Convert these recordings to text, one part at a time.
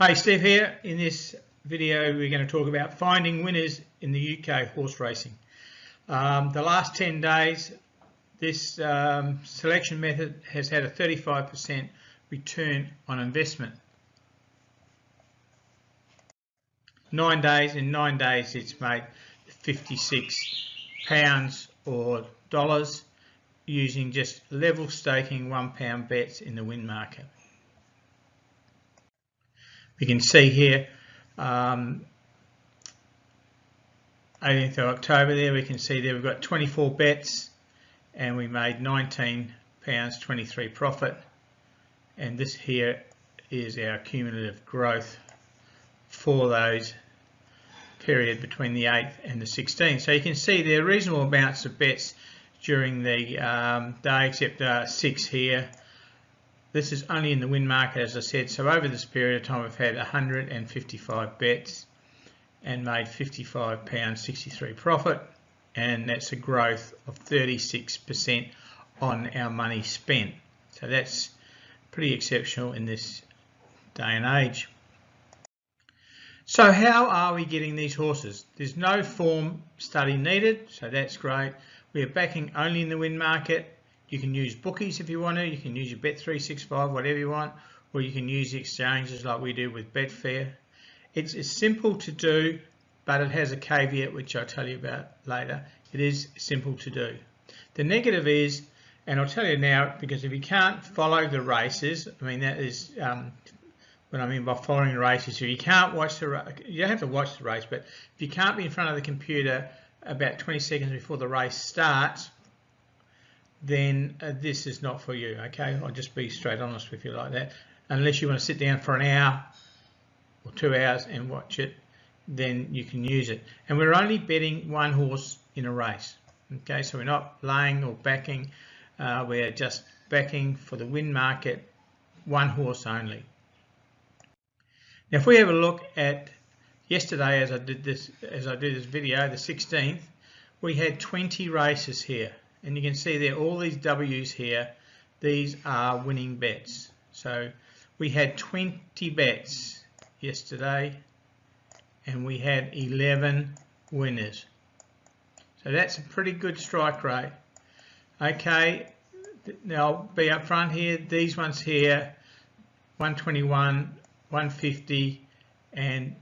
Hey, Steve here. In this video we're going to talk about finding winners in the UK horse racing. The last 10 days this selection method has had a 35% return on investment. 9 days, in 9 days it's made £56 or dollars using just level staking £1 bets in the win market. We can see here 18th of October there, we can see there we've got 24 bets and we made £19.23 profit, and this here is our cumulative growth for those period between the 8th and the 16th. So you can see there are reasonable amounts of bets during the day, except 6 here. This is only in the win market, as I said. So over this period of time we've had 155 bets and made £55.63 profit, and that's a growth of 36% on our money spent. So that's pretty exceptional in this day and age. So how are we getting these horses? There's no form study needed, so that's great. We are backing only in the win market. You can use bookies if you want to, you can use your Bet365, whatever you want, or you can use the exchanges like we do with Betfair. It's simple to do, but it has a caveat which I'll tell you about later. It is simple to do. The negative is, and I'll tell you now, because if you can't follow the races, I mean that is what I mean by following the races. So you can't watch the race, you don't have to watch the race, but if you can't be in front of the computer about 20 seconds before the race starts, then this is not for you, okay? I'll just be straight honest with you like that. Unless you want to sit down for an hour or 2 hours and watch it, then you can use it. And we're only betting one horse in a race, okay? So we're not laying or backing, we're just backing for the win market, one horse only. Now if we have a look at yesterday, as I do this video, the 16th, we had 20 races here. And you can see there all these W's here, these are winning bets. So we had 20 bets yesterday and we had 11 winners. So that's a pretty good strike rate. Okay, now I'll be up front here, these ones here, 121, 150 and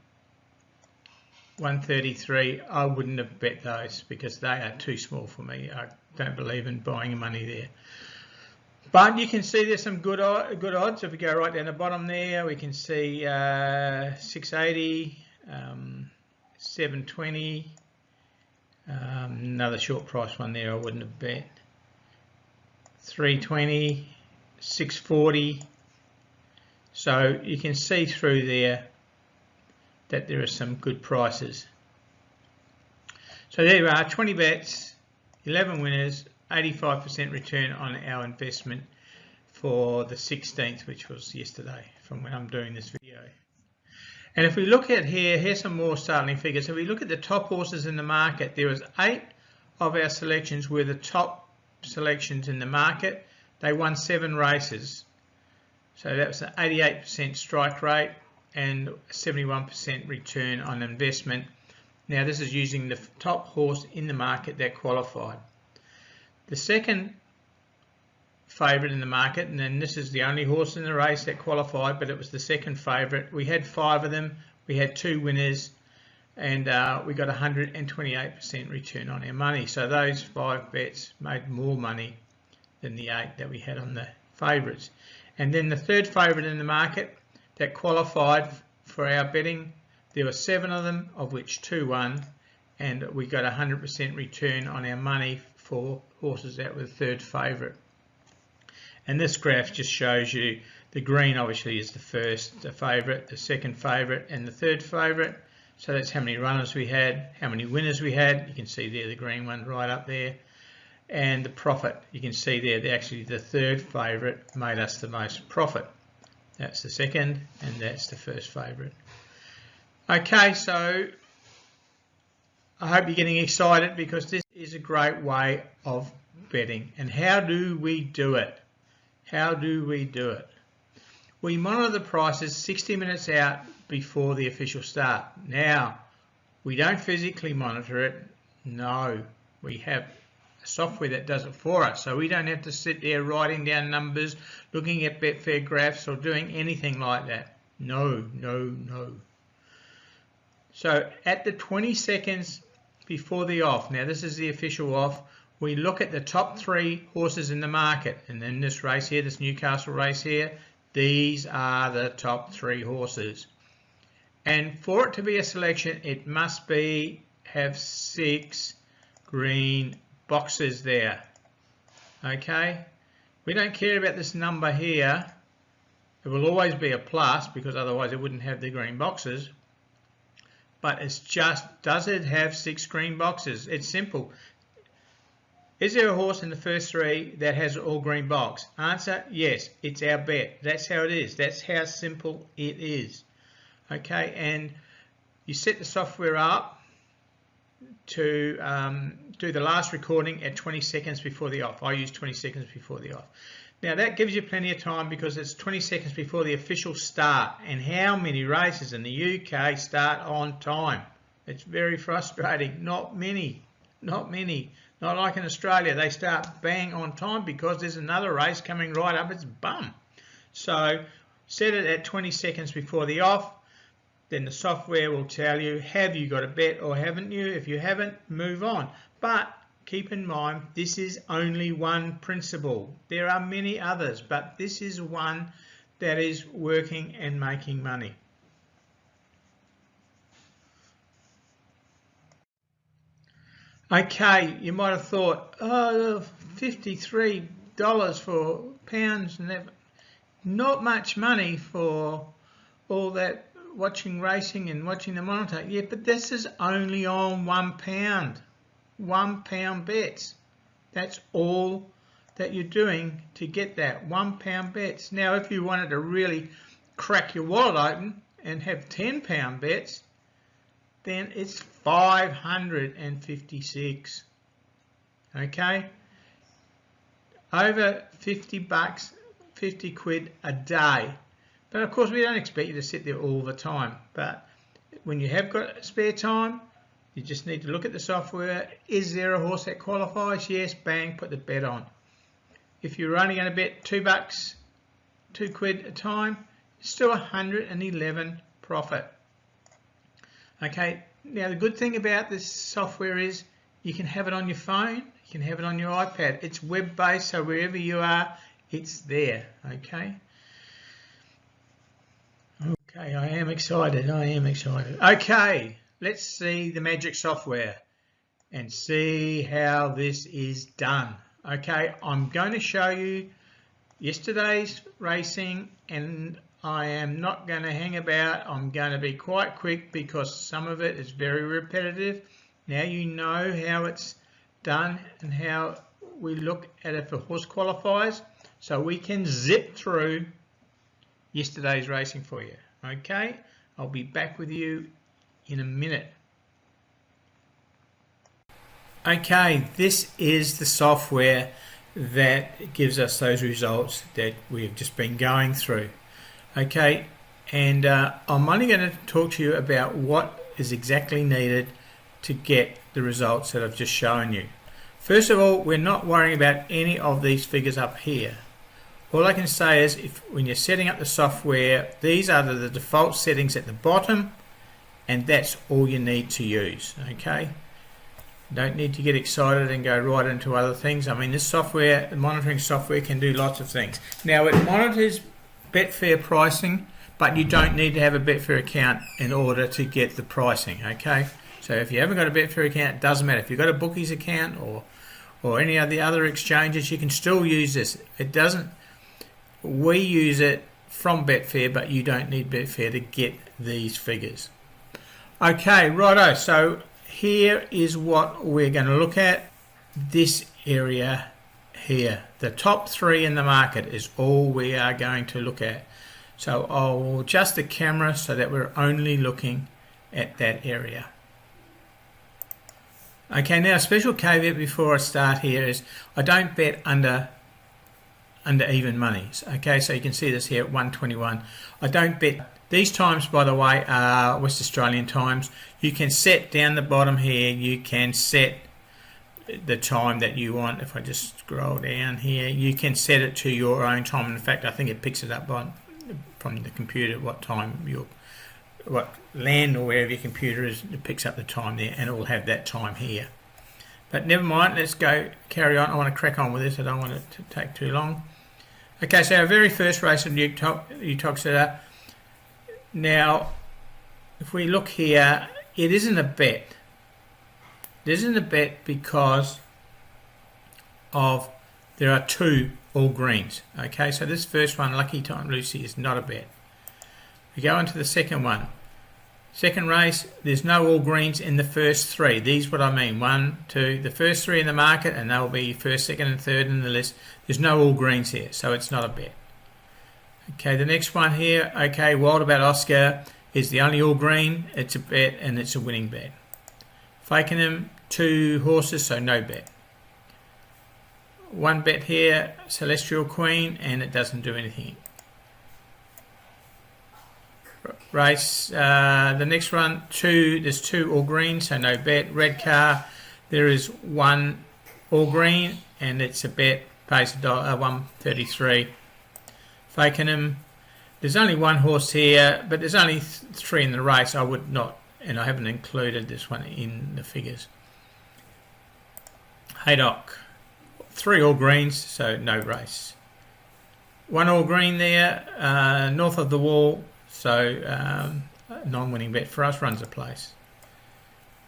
133, I wouldn't have bet those because they are too small for me. I don't believe in buying money there. But you can see there's some good odds. If we go right down the bottom there, we can see 680, 720, another short price one there I wouldn't have bet, 320, 640. So you can see through there that there are some good prices. So there you are, 20 bets, 11 winners, 85% return on our investment for the 16th, which was yesterday from when I'm doing this video. And if we look at here's some more startling figures. So if we look at the top horses in the market, there was 8 of our selections were the top selections in the market. They won 7 races. So that was an 88% strike rate and 71% return on investment. Now this is using the top horse in the market that qualified. The second favourite in the market, and then this is the only horse in the race that qualified, but it was the second favourite. We had 5 of them, we had 2 winners, and we got 128% return on our money. So those 5 bets made more money than the 8 that we had on the favourites. And then the third favourite in the market that qualified for our betting, there were 7 of them, of which 2 won, and we got 100% return on our money for horses that were the third favourite. And this graph just shows you the green obviously is the first favourite, the second favourite and the third favourite. So that's how many runners we had, how many winners we had. You can see there the green one right up there. And the profit, you can see there, actually the third favourite made us the most profit. That's the second and that's the first favourite. Okay, so I hope you're getting excited because this is a great way of betting. And how do we do it? How do we do it? we monitor the prices 60 minutes out before the official start. Now, we don't physically monitor it. No, we have software that does it for us, so we don't have to sit there writing down numbers, looking at Betfair graphs or doing anything like that. No. So at the 20 seconds before the off, now this is the official off, we look at the top 3 horses in the market, and in this race here, this Newcastle race here, these are the top 3 horses. And for it to be a selection, it must have 6 green boxes there. Okay, we don't care about this number here. It will always be a plus because otherwise it wouldn't have the green boxes. But it's just, does it have 6 green boxes? It's simple. Is there a horse in the first 3 that has all green box? Answer, yes, it's our bet. That's how it is. That's how simple it is. Okay, and you set the software up to do the last recording at 20 seconds before the off. I use 20 seconds before the off. Now that gives you plenty of time because it's 20 seconds before the official start. And how many races in the UK start on time? It's very frustrating. Not many. Not like in Australia. They start bang on time because there's another race coming right up its bum. So set it at 20 seconds before the off. Then the software will tell you, have you got a bet or haven't you? If you haven't, move on. But keep in mind, this is only one principle. There are many others, but this is one that is working and making money. Okay, you might have thought, oh, $53 for pounds, and that, not much money for all that watching racing and watching the monitor. Yeah, but this is only on £1. £1 bets. That's all that you're doing to get that £1 bets. Now, if you wanted to really crack your wallet open and have £10 bets, then it's 556. Okay, over 50 bucks, 50 quid a day. But of course, we don't expect you to sit there all the time. But when you have got spare time, you just need to look at the software. Is there a horse that qualifies? Yes, bang, put the bet on. If you're only going to bet $2, 2 quid a time, it's still 111 profit. Okay, now the good thing about this software is you can have it on your phone, you can have it on your iPad. It's web-based, so wherever you are, it's there. Okay. Okay, I am excited. Okay, let's see the magic software and see how this is done. Okay, I'm going to show you yesterday's racing, and I am not going to hang about. I'm going to be quite quick because some of it is very repetitive. Now you know how it's done and how we look at it for horse qualifiers, so we can zip through yesterday's racing for you. Okay, I'll be back with you in a minute. Okay, this is the software that gives us those results that we've just been going through. Okay, and I'm only going to talk to you about what is exactly needed to get the results that I've just shown you. First of all, we're not worrying about any of these figures up here. All I can say is when you're setting up the software, these are the default settings at the bottom, and that's all you need to use. Okay, don't need to get excited and go right into other things. I mean, this software, the monitoring software, can do lots of things. Now it monitors Betfair pricing, but you don't need to have a Betfair account in order to get the pricing. Okay, so if you haven't got a Betfair account, it doesn't matter. If you've got a bookies account or any of the other exchanges, you can still use this. It doesn't. We use it from Betfair, but you don't need Betfair to get these figures. Okay, righto. So here is what we're going to look at. This area here, the top 3 in the market is all we are going to look at. So I'll adjust the camera so that we're only looking at that area. Okay, now a special caveat before I start here is I don't bet under under even money. Okay, so you can see this here at 121. I don't bet. These times, by the way, are West Australian times. You can set down the bottom here, you can set the time that you want. If I just scroll down here, you can set it to your own time. In fact, I think it picks it up from the computer what time what land or wherever your computer is, it picks up the time there, and it will have that time here. But never mind, let's carry on. I want to crack on with this. I don't want it to take too long. Okay, so our very first race of Uttoxeter. Now, if we look here, it isn't a bet. It isn't a bet because there are 2 all greens. Okay, so this first one, Lucky Time Lucy, is not a bet. We go into the second one. Second race, there's no all greens in the first 3. These what I mean. 1, 2, the first 3 in the market, and they'll be first, second, and third in the list. There's no all greens here, so it's not a bet. Okay, the next one here, okay, Wild About Oscar is the only all green. It's a bet, and it's a winning bet. Fakenham, 2 horses, so no bet. 1 bet here, Celestial Queen, and it doesn't do anything. Race, the next one, there's 2 all green, so no bet. Redcar, there is 1 all green, and it's a bet, pays $1.33. Fakenham, there's only 1 horse here, but there's only 3 in the race. I would not, and I haven't included this one in the figures. Haydock, 3 all greens, so no race. 1 all green there, North of the Wall, so non-winning bet for us, runs the place.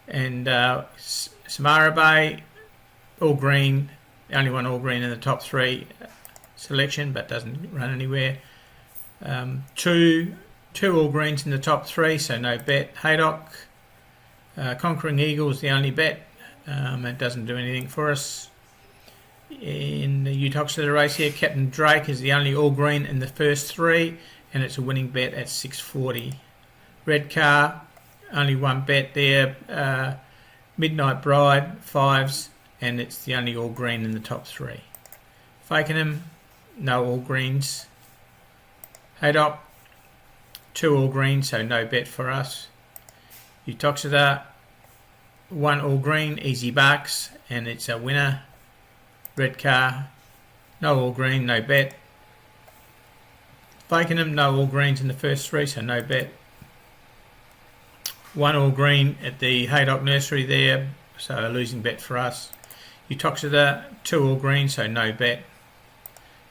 And Samara Bay, all green, the only 1 all green in the top 3 selection, but doesn't run anywhere. 2 all greens in the top 3, so no bet. Haydock, Conquering Eagle is the only bet. It doesn't do anything for us. In the Uttoxeter race here, Captain Drake is the only all green in the first 3, and it's a winning bet at 6.40. Redcar, only 1 bet there. Midnight Bride, 5s, and it's the only all green in the top 3. Fakenham, no all greens. Haydock, 2 all greens, so no bet for us. Uttoxeter, 1 all green, Easy Bucks, and it's a winner. Redcar, no all green, no bet. Fakenham, no all greens in the first 3, so no bet. 1 all green at the Haydock Nursery there, so a losing bet for us. Uttoxeter, 2 all greens, so no bet.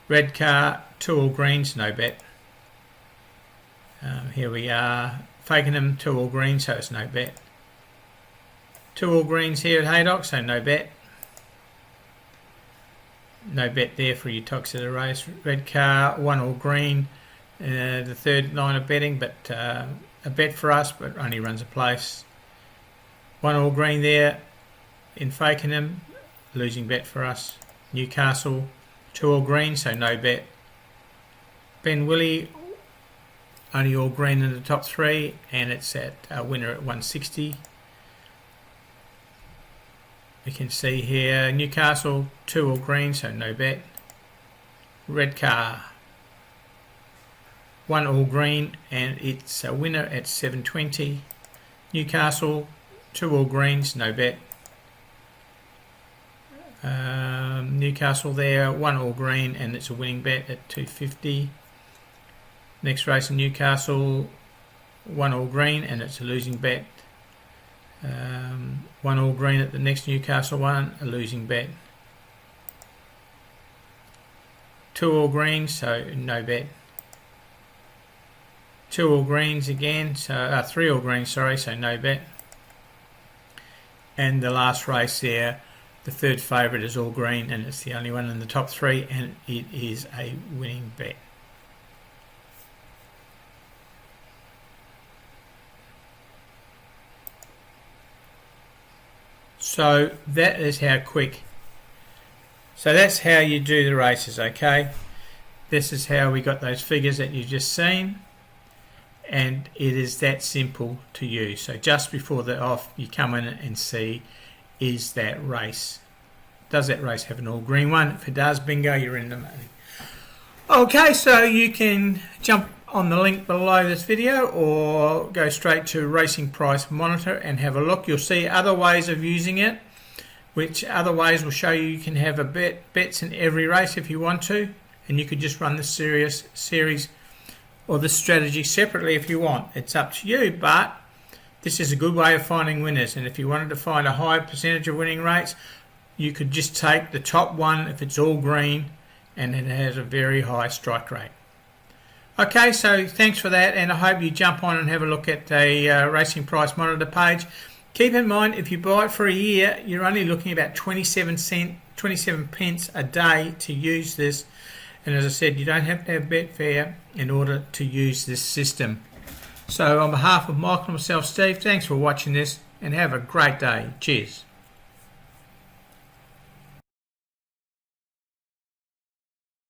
Redcar, 2 all greens, no bet. Here we are. Fakenham, 2 all greens, so it's no bet. 2 all greens here at Haydock, so no bet. No bet there for Uttoxeter race. Redcar, 1 all green. The third line of betting, but a bet for us, but only runs a place. 1 all green there in Fakenham, losing bet for us. Newcastle, 2 all green, so no bet. Ben Willie, only all green in the top 3, and it's at a winner at 160. We can see here Newcastle, 2 all green, so no bet. Redcar, 1 all green, and it's a winner at 720. Newcastle, 2 all greens, no bet. Newcastle there, 1 all green, and it's a winning bet at 250. Next race in Newcastle, 1 all green, and it's a losing bet. 1 all green at the next Newcastle one, a losing bet. 2 all greens, so no bet. 2 all greens again, so 3 all greens, sorry, so no bet. And the last race there, the third favourite is all green, and it's the only one in the top 3, and it is a winning bet. So that is how quick. So that's how you do the races, okay? This is how we got those figures that you've just seen, and it is that simple to use. So just before the off, you come in and see, does that race have an all green one? If it does, bingo, you're in the money. Okay, so you can jump on the link below this video or go straight to Racing Price Monitor and have a look. You'll see other ways of using it, which other ways will show you can have a bets in every race if you want to, and you could just run the series or the strategy separately if you want. It's up to you, but this is a good way of finding winners. And if you wanted to find a high percentage of winning rates, you could just take the top one if it's all green and it has a very high strike rate. Okay, so thanks for that, and I hope you jump on and have a look at the Racing Price Monitor page. Keep in mind, if you buy it for a year, you're only looking at about 27 pence a day to use this. And as I said, you don't have to have Betfair in order to use this system. So on behalf of Michael and myself, Steve, thanks for watching this and have a great day. Cheers.